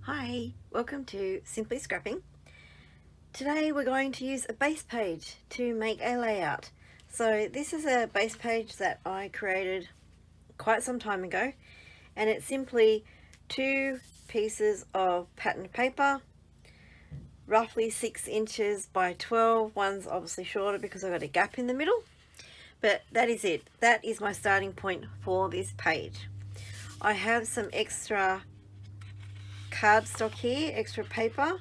Hi, welcome to Simply Scrapping. Today we're going to use a base page to make a layout. So this is a base page that I created quite some time ago, and it's simply two pieces of patterned paper, roughly 6 inches by 12. One's obviously shorter because I've got a gap in the middle, but that is it. That is my starting point for this page. I have some extra cardstock here, extra paper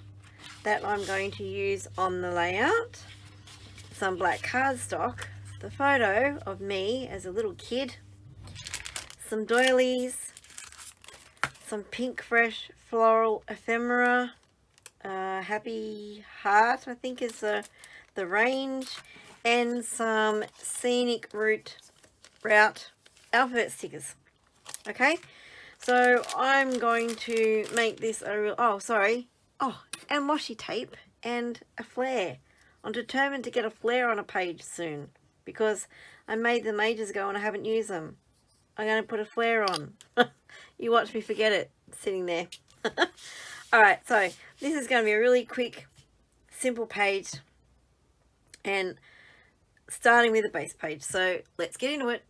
that I'm going to use on the layout, some black cardstock, the photo of me as a little kid, some doilies, some pink fresh floral ephemera, happy heart I think is the range, and some scenic route alphabet stickers. Okay, so I'm going to make this a real, and washi tape and a flare. I'm determined to get a flare on a page soon because I made them ages ago and I haven't used them. I'm going to put a flare on. You watch me forget it, sitting there. Alright, so this is going to be a really quick, simple page and starting with a base page. So let's get into it.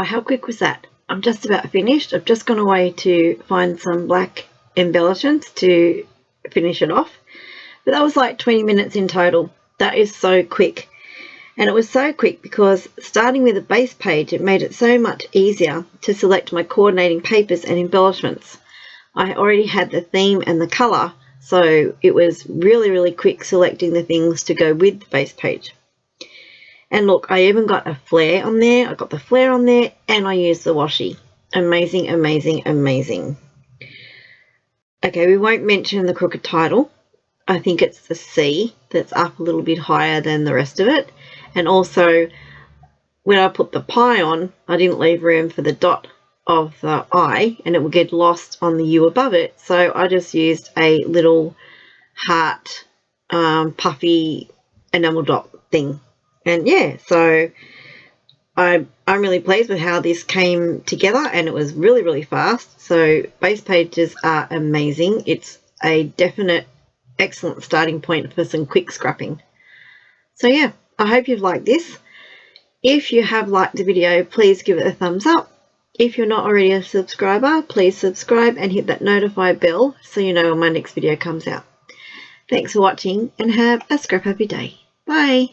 Wow, how quick was that? I'm just about finished. I've just gone away to find some black embellishments to finish it off. But that was like 20 minutes in total. That is so quick. And it was so quick because starting with a base page, it made it so much easier to select my coordinating papers and embellishments. I already had the theme and the colour, so it was really, really quick selecting the things to go with the base page. And look, I even got a flare on there. I got the flare on there and I used the washi. Amazing, amazing, amazing. Okay, we won't mention the crooked title. I think it's the C that's up a little bit higher than the rest of it. And also, when I put the pie on, I didn't leave room for the dot of the I, and it will get lost on the U above it. So I just used a little heart puffy enamel dot thing. And yeah, so I'm really pleased with how this came together, and it was really, really fast. So base pages are amazing. It's a definite excellent starting point for some quick scrapping. So yeah, I hope you've liked this. If you have liked the video, please give it a thumbs up. If you're not already a subscriber, please subscribe and hit that notify bell so you know when my next video comes out. Thanks for watching and have a scrap happy day. Bye.